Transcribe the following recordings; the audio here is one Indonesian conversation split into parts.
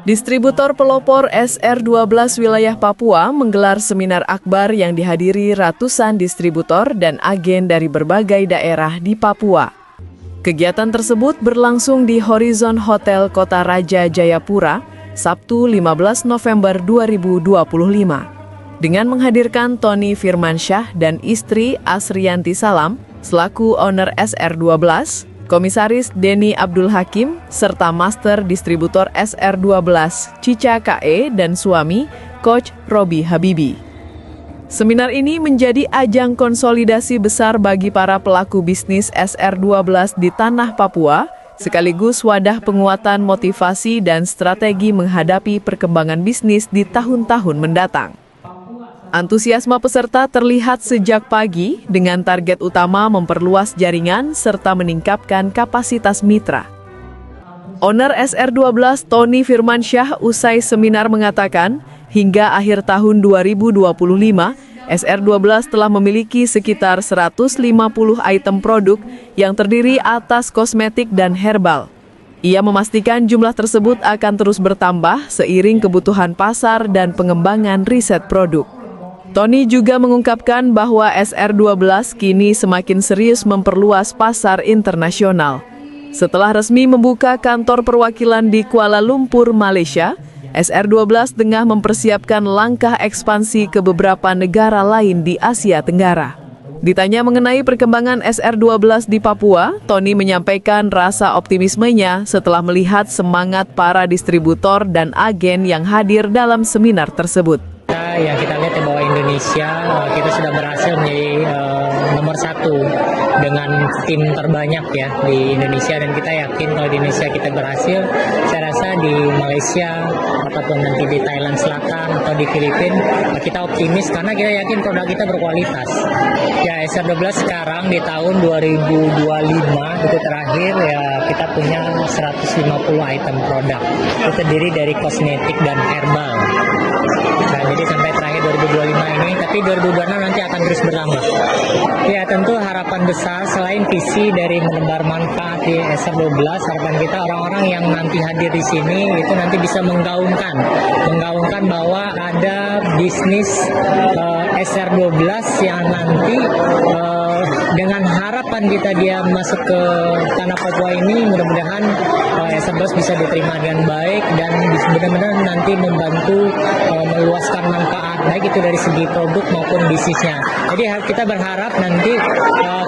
Distributor pelopor SR12 wilayah Papua menggelar seminar akbar yang dihadiri ratusan distributor dan agen dari berbagai daerah di Papua. Kegiatan tersebut berlangsung di Horizon Hotel Kota Raja Jayapura, Sabtu 15 November 2025. Dengan menghadirkan Tony Firmansyah dan istri Asrianti Salam, selaku owner SR12, Komisaris Denny Abdul Hakim, serta Master Distributor SR12 Cica KE dan suami, Coach Robi Habibi. Seminar ini menjadi ajang konsolidasi besar bagi para pelaku bisnis SR12 di tanah Papua, sekaligus wadah penguatan motivasi dan strategi menghadapi perkembangan bisnis di tahun-tahun mendatang. Antusiasme peserta terlihat sejak pagi dengan target utama memperluas jaringan serta meningkatkan kapasitas mitra. Owner SR12 Tony Firmansyah usai seminar mengatakan, hingga akhir tahun 2025, SR12 telah memiliki sekitar 150 item produk yang terdiri atas kosmetik dan herbal. Ia memastikan jumlah tersebut akan terus bertambah seiring kebutuhan pasar dan pengembangan riset produk. Tony juga mengungkapkan bahwa SR12 kini semakin serius memperluas pasar internasional. Setelah resmi membuka kantor perwakilan di Kuala Lumpur, Malaysia, SR12 tengah mempersiapkan langkah ekspansi ke beberapa negara lain di Asia Tenggara. Ditanya mengenai perkembangan SR12 di Papua, Tony menyampaikan rasa optimismenya setelah melihat semangat para distributor dan agen yang hadir dalam seminar tersebut. Yang kita lihat bahwa Indonesia kita sudah berhasil menjadi nomor satu dengan tim terbanyak ya di Indonesia, dan kita yakin kalau di Indonesia kita berhasil, saya rasa di Malaysia ataupun nanti di Thailand Selatan atau di Filipina kita optimis karena kita yakin produk kita berkualitas. Ya, SR12 sekarang di tahun 2025 itu terakhir ya kita punya 150 item produk. Itu terdiri dari kosmetik dan herbal. Nah, jadi sampai terakhir 2025 ini, tapi 2026 nanti akan terus bertambah. Ya, tentu harapan besar selain visi dari menebar manfaat di SR12, harapan kita orang-orang yang nanti hadir di sini itu nanti bisa menggaungkan bahwa ada bisnis SR12 yang nanti dengan harapan kita dia masuk ke tanah Papua ini, mudah-mudahan SR12 bisa diterima dengan baik dan benar-benar nanti membantu meluaskan manfaat baik itu dari segi produk maupun bisnisnya. Jadi kita berharap nanti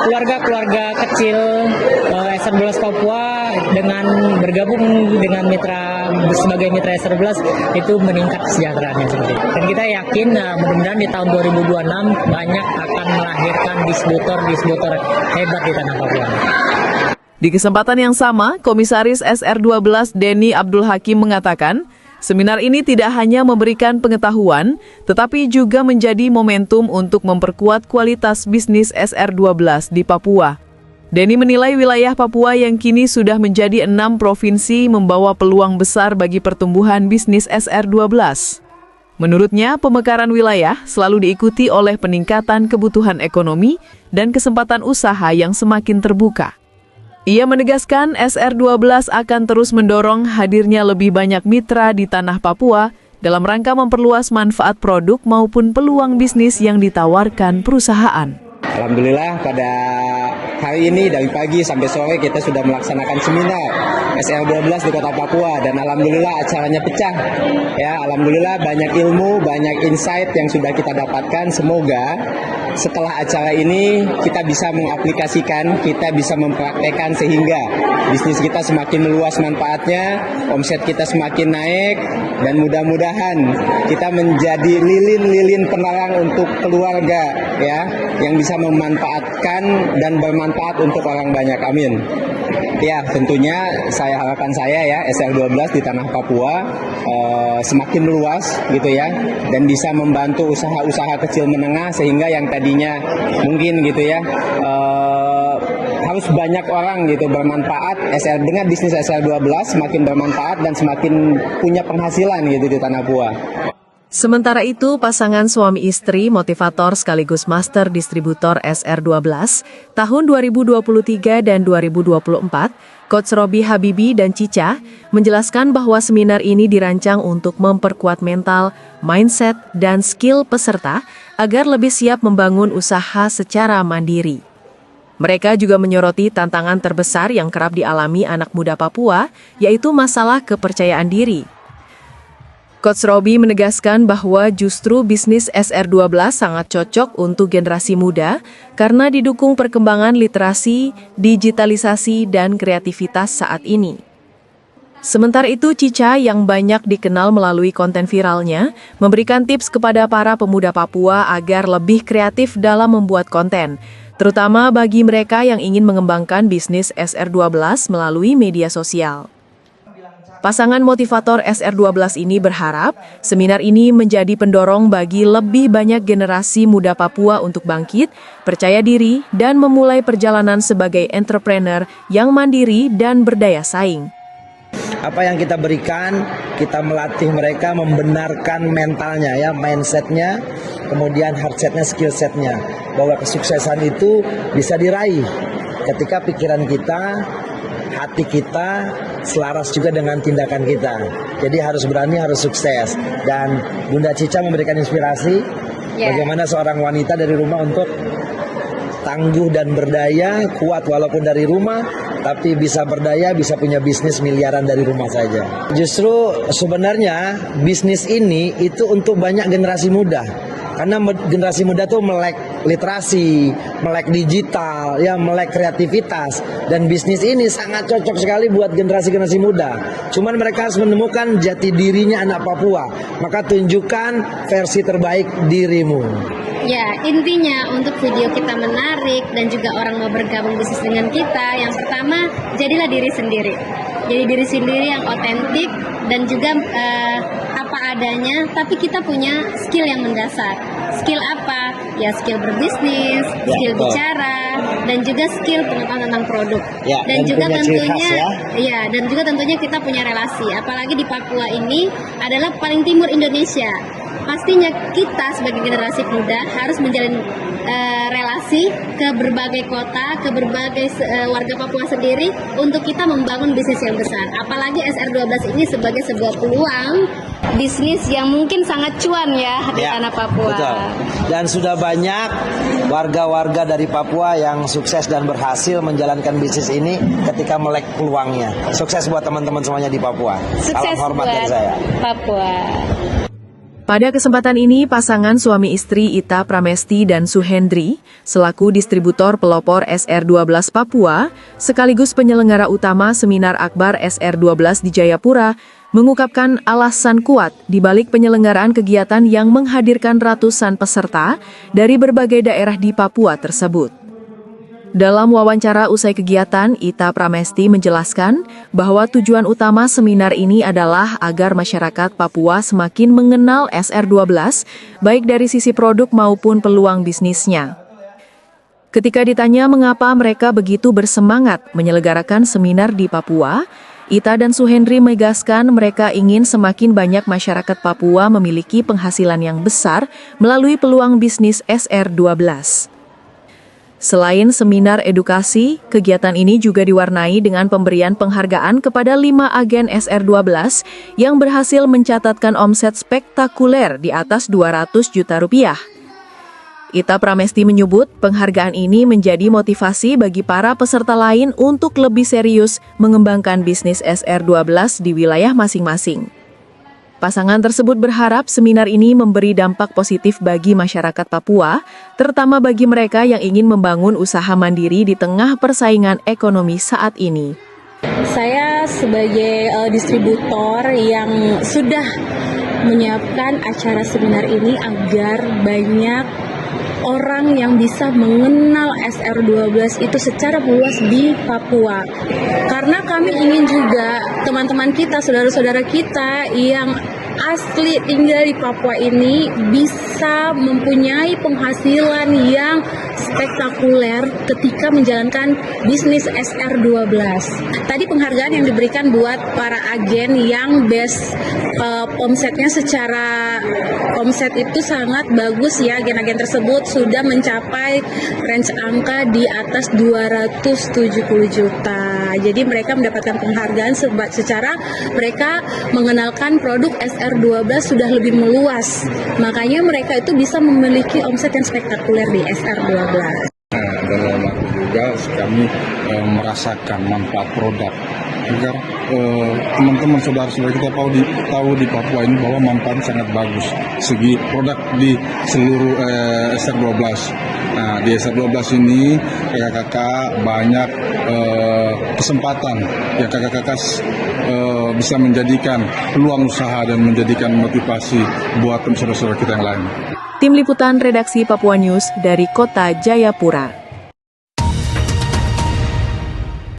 keluarga-keluarga kecil SR12 Papua dengan bergabung dengan mitra sebagai mitra SR12 itu meningkat kesejahteraannya seperti itu. Dan kita yakin mudah-mudahan di tahun 2026 banyak akan melahirkan distributor hebat di tanah Papua. Di kesempatan yang sama, Komisaris SR12 Denny Abdul Hakim mengatakan, seminar ini tidak hanya memberikan pengetahuan, tetapi juga menjadi momentum untuk memperkuat kualitas bisnis SR12 di Papua. Denny menilai wilayah Papua yang kini sudah menjadi 6 provinsi membawa peluang besar bagi pertumbuhan bisnis SR12. Menurutnya, pemekaran wilayah selalu diikuti oleh peningkatan kebutuhan ekonomi dan kesempatan usaha yang semakin terbuka. Ia menegaskan SR12 akan terus mendorong hadirnya lebih banyak mitra di tanah Papua dalam rangka memperluas manfaat produk maupun peluang bisnis yang ditawarkan perusahaan. Alhamdulillah pada hari ini dari pagi sampai sore kita sudah melaksanakan seminar SR12 di Kota Papua dan alhamdulillah acaranya pecah. Ya, alhamdulillah banyak ilmu, banyak insight yang sudah kita dapatkan. Semoga setelah acara ini kita bisa mengaplikasikan, kita bisa mempraktekkan sehingga bisnis kita semakin meluas manfaatnya, omset kita semakin naik, dan mudah-mudahan kita menjadi lilin-lilin penerang untuk keluarga ya, yang bisa memanfaatkan dan bermanfaat untuk orang banyak. Amin. Ya, tentunya harapan saya ya SR12 di tanah Papua semakin luas gitu ya, dan bisa membantu usaha-usaha kecil menengah sehingga yang tadinya mungkin gitu ya harus banyak orang gitu bermanfaat, dengan bisnis SR12 semakin bermanfaat dan semakin punya penghasilan gitu di tanah Papua. Sementara itu, pasangan suami istri motivator sekaligus master distributor SR12 tahun 2023 dan 2024, Coach Robi Habibi dan Cica, menjelaskan bahwa seminar ini dirancang untuk memperkuat mental, mindset, dan skill peserta agar lebih siap membangun usaha secara mandiri. Mereka juga menyoroti tantangan terbesar yang kerap dialami anak muda Papua, yaitu masalah kepercayaan diri. Coach Robi menegaskan bahwa justru bisnis SR12 sangat cocok untuk generasi muda karena didukung perkembangan literasi, digitalisasi, dan kreativitas saat ini. Sementara itu, Cica yang banyak dikenal melalui konten viralnya, memberikan tips kepada para pemuda Papua agar lebih kreatif dalam membuat konten, terutama bagi mereka yang ingin mengembangkan bisnis SR12 melalui media sosial. Pasangan motivator SR12 ini berharap seminar ini menjadi pendorong bagi lebih banyak generasi muda Papua untuk bangkit, percaya diri, dan memulai perjalanan sebagai entrepreneur yang mandiri dan berdaya saing. Apa yang kita berikan, kita melatih mereka membenarkan mentalnya, ya, mindsetnya, kemudian hardsetnya, skillsetnya, bahwa kesuksesan itu bisa diraih ketika pikiran kita, hati kita selaras juga dengan tindakan kita. Jadi harus berani, harus sukses. Dan Bunda Cica memberikan inspirasi bagaimana seorang wanita dari rumah untuk tangguh dan berdaya, kuat walaupun dari rumah, tapi bisa berdaya, bisa punya bisnis miliaran dari rumah saja. Justru sebenarnya bisnis ini itu untuk banyak generasi muda. Karena generasi muda tuh melek literasi, melek digital, ya, melek kreativitas, dan bisnis ini sangat cocok sekali buat generasi-generasi muda. Cuman mereka harus menemukan jati dirinya anak Papua. Maka tunjukkan versi terbaik dirimu. Ya, intinya untuk video kita menarik dan juga orang mau bergabung bisnis dengan kita, yang pertama, jadilah diri sendiri. Jadi diri sendiri yang otentik dan juga apa adanya, tapi kita punya skill yang mendasar. Skill apa? Ya, skill berbisnis, skill bicara, dan juga skill pengetahuan tentang produk. Ya, dan juga tentunya, khas, dan juga tentunya kita punya relasi. Apalagi di Papua ini adalah paling timur Indonesia. Pastinya kita sebagai generasi muda harus menjalin relasi ke berbagai kota, ke berbagai warga Papua sendiri untuk kita membangun bisnis yang besar. Apalagi SR12 ini sebagai sebuah peluang bisnis yang mungkin sangat cuan ya di tanah Papua. Betul. Dan sudah banyak warga-warga dari Papua yang sukses dan berhasil menjalankan bisnis ini ketika melek peluangnya. Sukses buat teman-teman semuanya di Papua. Sukses Salam hormat buat dari saya. Papua. Pada kesempatan ini, pasangan suami istri Ita Pramesti dan Suhendri, selaku distributor pelopor SR12 Papua, sekaligus penyelenggara utama seminar Akbar SR12 di Jayapura, mengungkapkan alasan kuat di balik penyelenggaraan kegiatan yang menghadirkan ratusan peserta dari berbagai daerah di Papua tersebut. Dalam wawancara usai kegiatan, Ita Pramesti menjelaskan bahwa tujuan utama seminar ini adalah agar masyarakat Papua semakin mengenal SR12, baik dari sisi produk maupun peluang bisnisnya. Ketika ditanya mengapa mereka begitu bersemangat menyelenggarakan seminar di Papua, Ita dan Suhendri menegaskan mereka ingin semakin banyak masyarakat Papua memiliki penghasilan yang besar melalui peluang bisnis SR12. Selain seminar edukasi, kegiatan ini juga diwarnai dengan pemberian penghargaan kepada 5 agen SR12 yang berhasil mencatatkan omset spektakuler di atas 200 juta rupiah. Ita Pramesti menyebut penghargaan ini menjadi motivasi bagi para peserta lain untuk lebih serius mengembangkan bisnis SR12 di wilayah masing-masing. Pasangan tersebut berharap seminar ini memberi dampak positif bagi masyarakat Papua, terutama bagi mereka yang ingin membangun usaha mandiri di tengah persaingan ekonomi saat ini. Saya sebagai distributor yang sudah menyiapkan acara seminar ini agar banyak orang yang bisa mengenal SR12 itu secara luas di Papua. Karena kami ingin juga teman-teman kita, saudara-saudara kita yang asli tinggal di Papua ini bisa mempunyai penghasilan yang spektakuler ketika menjalankan bisnis SR12. Tadi penghargaan yang diberikan buat para agen yang best omsetnya secara omset itu sangat bagus ya. Agen-agen tersebut sudah mencapai range angka di atas 270 juta. Jadi mereka mendapatkan penghargaan secara mereka mengenalkan produk SR12 sudah lebih meluas. Makanya mereka itu bisa memiliki omset yang spektakuler di SR12. Dalam waktu juga kami merasakan manfaat produk agar teman-teman saudara-saudara kita tahu di Papua ini bahwa manfaat sangat bagus segi produk di seluruh SR12. Nah, di SR12 ini kakak-kakak banyak kesempatan ya, kakak-kakak bisa menjadikan peluang usaha dan menjadikan motivasi buat saudara-saudara kita yang lain. Tim Liputan Redaksi Papua News dari Kota Jayapura.